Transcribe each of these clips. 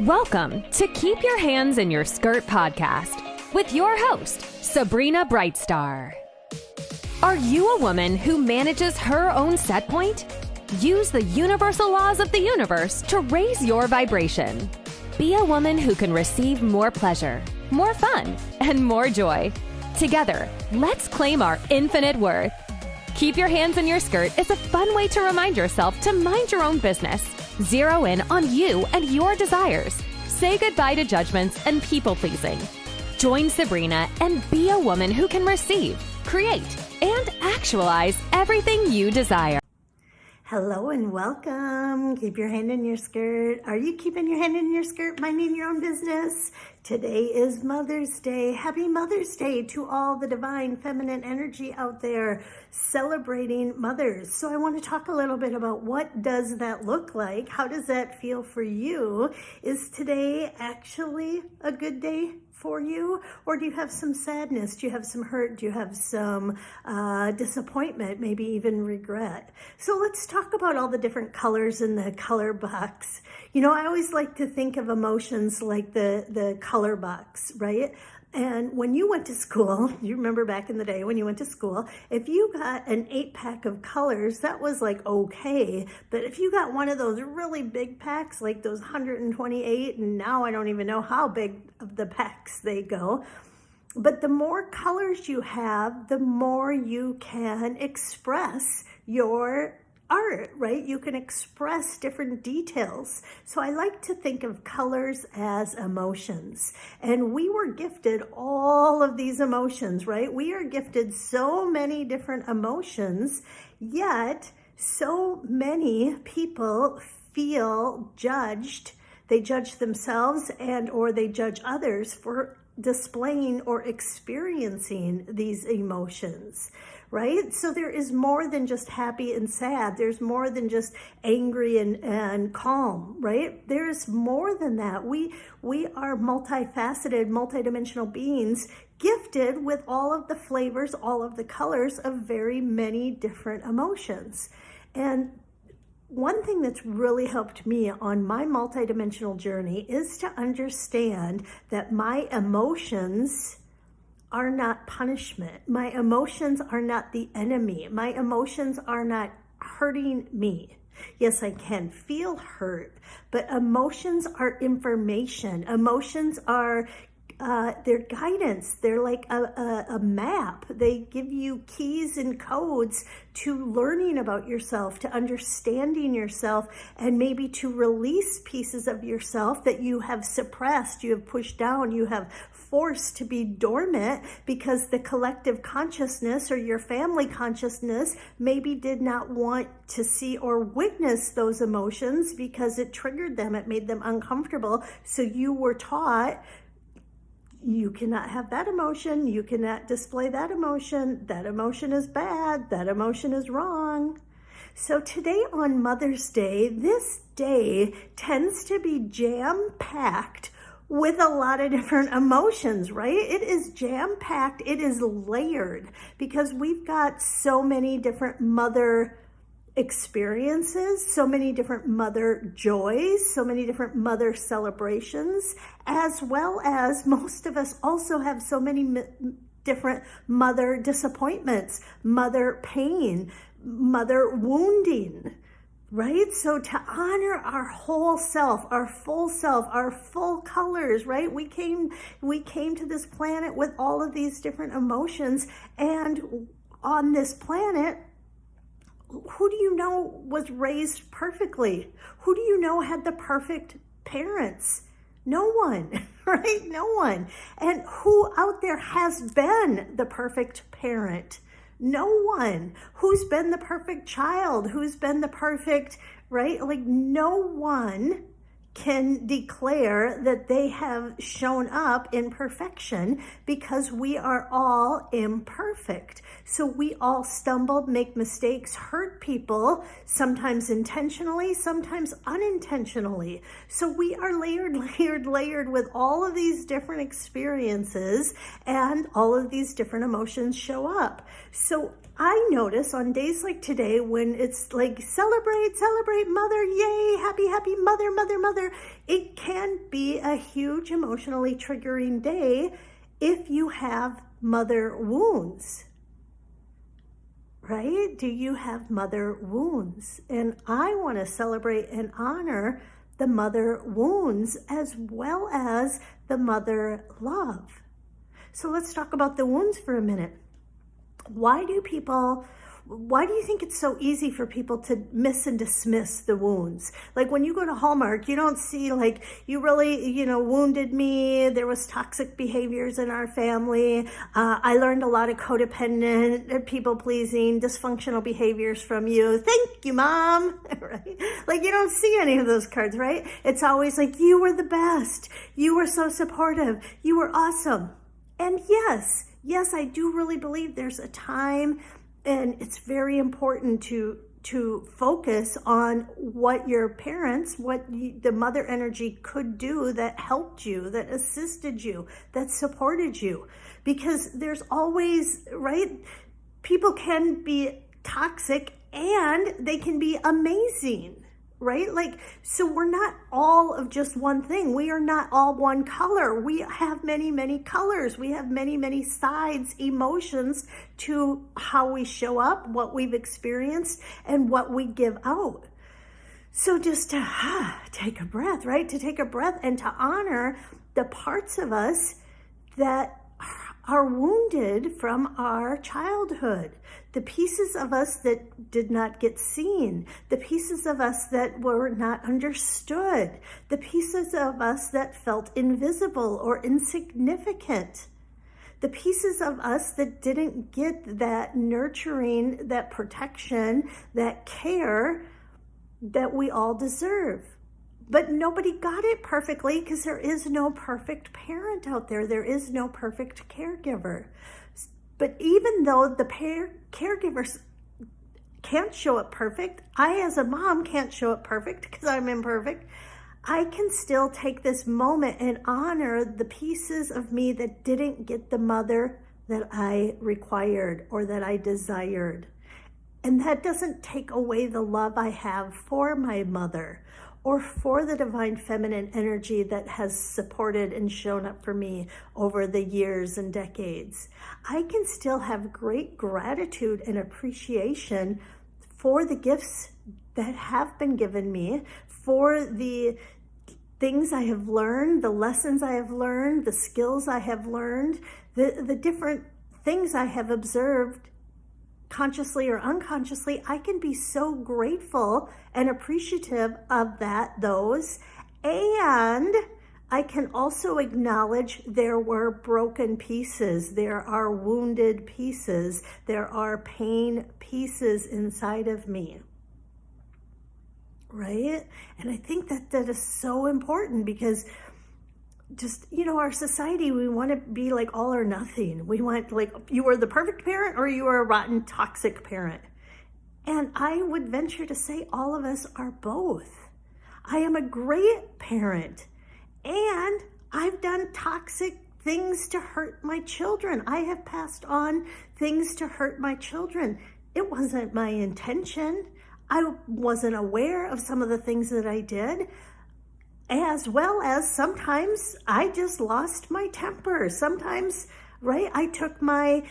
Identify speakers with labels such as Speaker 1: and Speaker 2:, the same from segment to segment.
Speaker 1: Welcome to Keep Your Hands in Your Skirt podcast with your host, Sabrina Brightstar. Are you a woman who manages her own set point? Use the universal laws of the universe to raise your vibration. Be a woman who can receive more pleasure, more fun, and more joy. Together, let's claim our infinite worth. Keep Your Hands in Your Skirt is a fun way to remind yourself to mind your own business. Zero in on you and your desires. Say goodbye to judgments and people-pleasing. Join Sabrina and be a woman who can receive, create, and actualize everything you desire.
Speaker 2: Hello and welcome. Keep your hand in your skirt. Are you keeping your hand in your skirt, minding your own business? Today is Mother's Day. Happy Mother's Day to all the divine feminine energy out there celebrating mothers. So I want to talk a little bit about what does that look like? How does that feel for you? Is today actually a good day for you? Or do you have some sadness? Do you have some hurt? Do you have some disappointment, maybe even regret? So let's talk about all the different colors in the color box. You know, I always like to think of emotions like the color box, right? And when you went to school, you remember back in the day when you went to school, if you got an 8-pack of colors, that was like okay. But if you got one of those really big packs, like those 128, and now I don't even know how big of the packs they go, but the more colors you have, the more you can express your art, right? You can express different details. So I like to think of colors as emotions. And we were gifted all of these emotions, right? We are gifted so many different emotions, yet so many people feel judged. They judge themselves and or they judge others for displaying or experiencing these emotions, right? So there is more than just happy and sad. There's more than just angry and calm, right? There's more than that. We are multifaceted, multidimensional beings gifted with all of the flavors, all of the colors of very many different emotions. And one thing that's really helped me on my multidimensional journey is to understand that my emotions are not punishment. My emotions are not the enemy. My emotions are not hurting me. Yes, I can feel hurt, but emotions are information. Emotions are they're guidance. They're like a map. They give you keys and codes to learning about yourself, to understanding yourself, and maybe to release pieces of yourself that you have suppressed, you have pushed down, you have forced to be dormant because the collective consciousness or your family consciousness maybe did not want to see or witness those emotions because it triggered them, it made them uncomfortable. So you were taught, you cannot have that emotion, you cannot display that emotion is bad, that emotion is wrong. So today on Mother's Day, this day tends to be jam-packed with a lot of different emotions, right? It is jam-packed, it is layered because we've got so many different mother experiences, so many different mother joys, so many different mother celebrations, as well as most of us also have so many different mother disappointments, mother pain, mother wounding, right? So to honor our whole self, our full colors, right? We came to this planet with all of these different emotions, and on this planet, who do you know was raised perfectly? Who do you know had the perfect parents? No one, right? No one. And who out there has been the perfect parent? No one. Who's been the perfect child? Who's been the perfect, right? Like no one can declare that they have shown up in perfection because we are all imperfect. So we all stumble, make mistakes, hurt people, sometimes intentionally, sometimes unintentionally. So we are layered with all of these different experiences, and all of these different emotions show up. So I notice on days like today when it's like celebrate mother, yay, happy mother, it can be a huge emotionally triggering day if you have mother wounds, right? Do you have mother wounds? And I want to celebrate and honor the mother wounds as well as the mother love. So let's talk about the wounds for a minute. Why do you think it's so easy for people to miss and dismiss the wounds? Like when you go to Hallmark, you don't see like, you really, wounded me. There was toxic behaviors in our family. I learned a lot of codependent, people pleasing, dysfunctional behaviors from you. Thank you, Mom. Right? Like you don't see any of those cards, right? It's always like, you were the best. You were so supportive. You were awesome. And yes, I do really believe there's a time, and it's very important to focus on what your parents, the mother energy could do that helped you, that assisted you, that supported you. Because there's always, right? People can be toxic and they can be amazing. Right? Like, so we're not all of just one thing. We are not all one color. We have many, many colors. We have many, many sides, emotions to how we show up, what we've experienced, and what we give out. So just to take a breath, right? To take a breath and to honor the parts of us that are wounded from our childhood, the pieces of us that did not get seen, the pieces of us that were not understood, the pieces of us that felt invisible or insignificant, the pieces of us that didn't get that nurturing, that protection, that care that we all deserve. But nobody got it perfectly because there is no perfect parent out there. There is no perfect caregiver. But even though the caregivers can't show up perfect, I as a mom can't show up perfect because I'm imperfect. I can still take this moment and honor the pieces of me that didn't get the mother that I required or that I desired. And that doesn't take away the love I have for my mother or for the divine feminine energy that has supported and shown up for me over the years and decades. I can still have great gratitude and appreciation for the gifts that have been given me, for the things I have learned, the lessons I have learned, the skills I have learned, the different things I have observed consciously or unconsciously. I can be so grateful and appreciative of those. And I can also acknowledge there were broken pieces. There are wounded pieces. There are pain pieces inside of me. Right? And I think that is so important because just, our society, we want to be like all or nothing. We want like, you are the perfect parent or you are a rotten, toxic parent. And I would venture to say all of us are both. I am a great parent and I've done toxic things to hurt my children. I have passed on things to hurt my children. It wasn't my intention. I wasn't aware of some of the things that I did. As well as sometimes I just lost my temper. Sometimes, right, I took my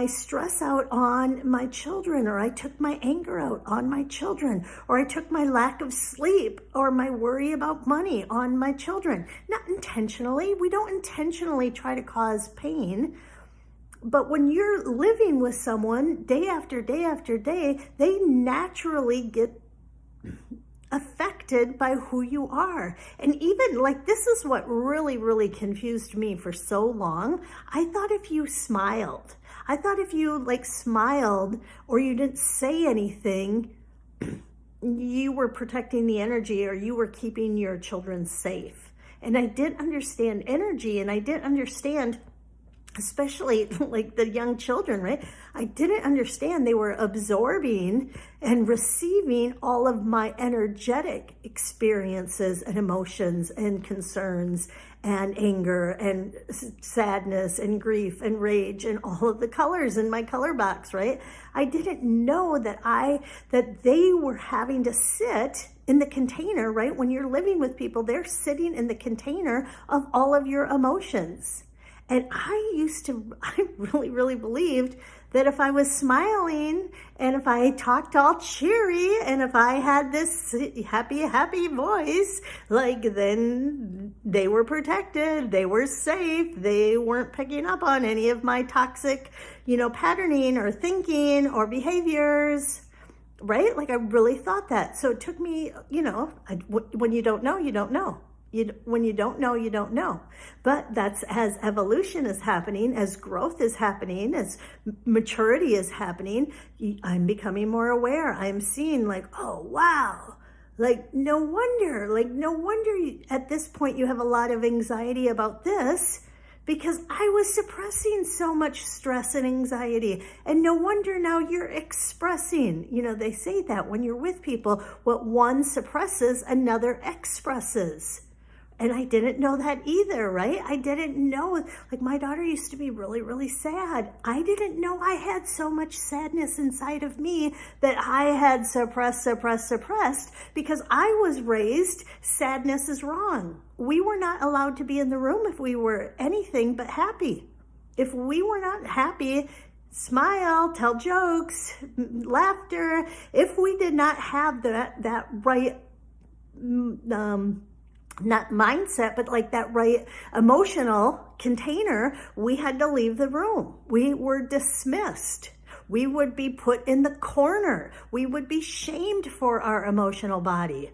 Speaker 2: stress out on my children, or I took my anger out on my children, or I took my lack of sleep or my worry about money on my children. Not intentionally. We don't intentionally try to cause pain. But when you're living with someone day after day after day, they naturally get affected by who you are. And even like, this is what really, really confused me for so long. I thought if you smiled or you didn't say anything, you were protecting the energy or you were keeping your children safe. And I didn't understand energy, and I didn't understand especially like the young children, right? I didn't understand they were absorbing and receiving all of my energetic experiences and emotions and concerns and anger and sadness and grief and rage and all of the colors in my color box, right? I didn't know that they were having to sit in the container, right? When you're living with people, they're sitting in the container of all of your emotions. And I really, really believed that if I was smiling and if I talked all cheery and if I had this happy voice, like then they were protected, they were safe, they weren't picking up on any of my toxic, patterning or thinking or behaviors, right? Like I really thought that. So it took me, when you don't know, you don't know. When you don't know, you don't know. But that's as evolution is happening, as growth is happening, as maturity is happening, I'm becoming more aware. I'm seeing like, oh, wow. No wonder at this point you have a lot of anxiety about this, because I was suppressing so much stress and anxiety. And no wonder now you're expressing. They say that when you're with people, what one suppresses, another expresses. And I didn't know that either, right? I didn't know, my daughter used to be really, really sad. I didn't know I had so much sadness inside of me that I had suppressed, because I was raised, sadness is wrong. We were not allowed to be in the room if we were anything but happy. If we were not happy, smile, tell jokes, laughter. If we did not have that right, not mindset, but that right emotional container, we had to leave the room. We were dismissed. We would be put in the corner. We would be shamed for our emotional body.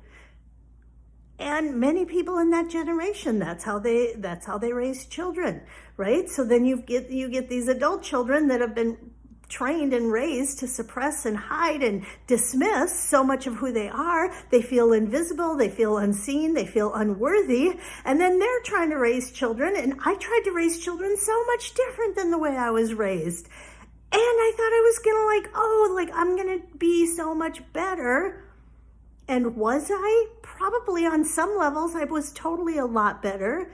Speaker 2: And many people in that generation, that's how they raise children, right? So then you get these adult children that have been trained and raised to suppress and hide and dismiss so much of who they are. They feel invisible, they feel unseen, they feel unworthy, and then they're trying to raise children, and I tried to raise children so much different than the way I was raised. And I thought I was gonna I'm gonna be so much better. And was I? Probably on some levels I was totally a lot better.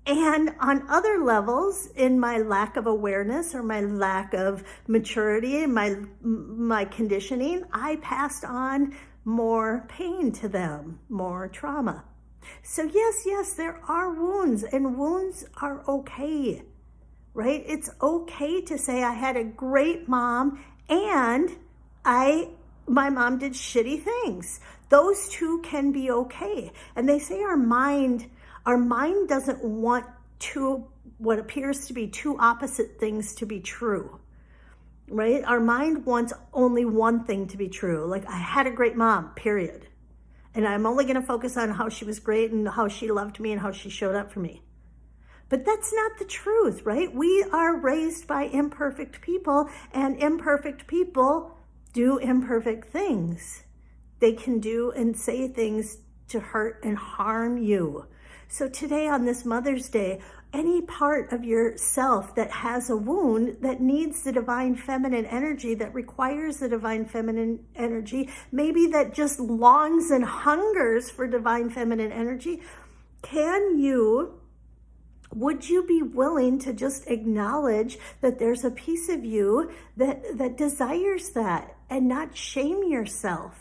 Speaker 2: And on other levels, in my lack of awareness or my lack of maturity and my conditioning, I passed on more pain to them, more trauma. So yes, there are wounds, and wounds are okay, right? It's okay to say I had a great mom and my mom did shitty things. Those two can be okay. And they say our mind doesn't want what appears to be two opposite things to be true, right? Our mind wants only one thing to be true. I had a great mom, period. And I'm only going to focus on how she was great and how she loved me and how she showed up for me. But that's not the truth, right? We are raised by imperfect people, and imperfect people do imperfect things. They can do and say things to hurt and harm you. So today on this Mother's Day, any part of yourself that has a wound that needs the divine feminine energy, that requires the divine feminine energy, maybe that just longs and hungers for divine feminine energy, would you be willing to just acknowledge that there's a piece of you that desires that, and not shame yourself?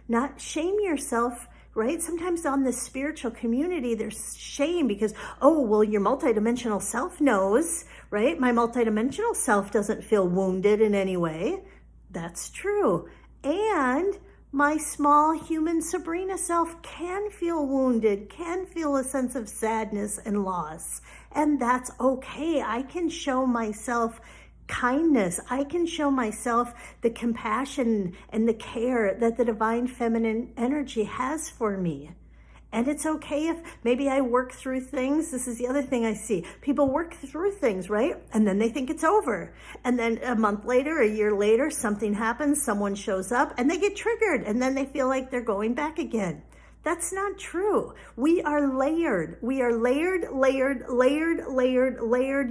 Speaker 2: Not shame yourself, right? Sometimes on the spiritual community, there's shame because, your multidimensional self knows, right? My multidimensional self doesn't feel wounded in any way. That's true. And my small human Sabrina self can feel wounded, can feel a sense of sadness and loss. And that's okay. I can show myself kindness. I can show myself the compassion and the care that the divine feminine energy has for me. And it's okay if maybe I work through things. This is the other thing I see. People work through things, right? And then they think it's over. And then a month later, a year later, something happens, someone shows up and they get triggered, and then they feel like they're going back again. That's not true. We are layered. We are layered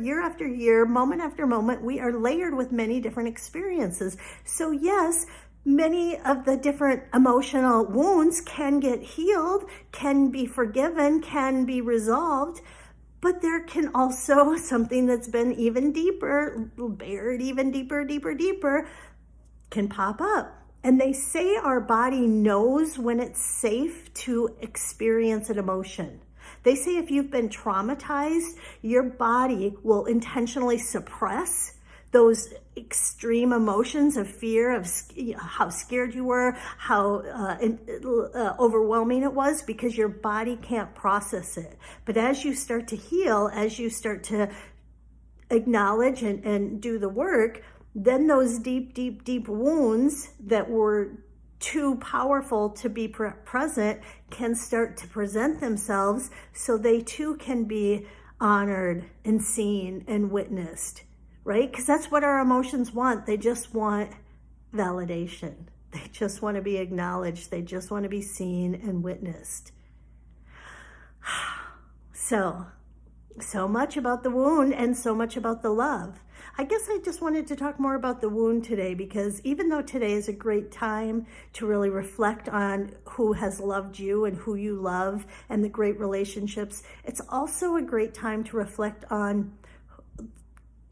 Speaker 2: year after year, moment after moment. We are layered with many different experiences. So yes, many of the different emotional wounds can get healed, can be forgiven, can be resolved. But there can also something that's been even deeper, buried even deeper, can pop up. And they say our body knows when it's safe to experience an emotion. They say if you've been traumatized, your body will intentionally suppress those extreme emotions of fear, of how scared you were, how overwhelming it was, because your body can't process it. But as you start to heal, as you start to acknowledge and do the work, then those deep wounds that were too powerful to be present can start to present themselves, so they too can be honored and seen and witnessed, right? Because that's what our emotions want. They just want validation. They just want to be acknowledged. They just want to be seen and witnessed. So much about the wound and so much about the love. I guess I just wanted to talk more about the wound today, because even though today is a great time to really reflect on who has loved you and who you love and the great relationships, it's also a great time to reflect on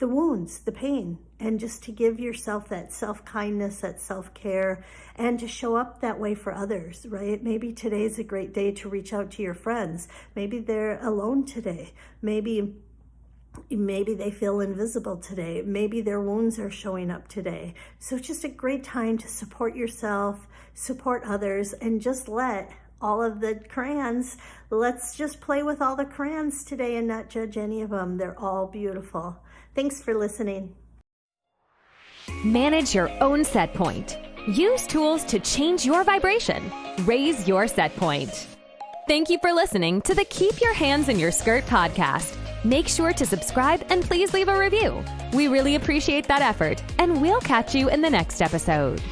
Speaker 2: the wounds, the pain, and just to give yourself that self-kindness, that self-care, and to show up that way for others, right? Maybe today's a great day to reach out to your friends. Maybe they're alone today. Maybe they feel invisible today. Maybe their wounds are showing up today. So it's just a great time to support yourself, support others, and just let all of the crayons, let's just play with all the crayons today and not judge any of them. They're all beautiful. Thanks for listening.
Speaker 1: Manage your own set point. Use tools to change your vibration. Raise your set point. Thank you for listening to the Keep Your Hands in Your Skirt podcast. Make sure to subscribe and please leave a review. We really appreciate that effort, and we'll catch you in the next episode.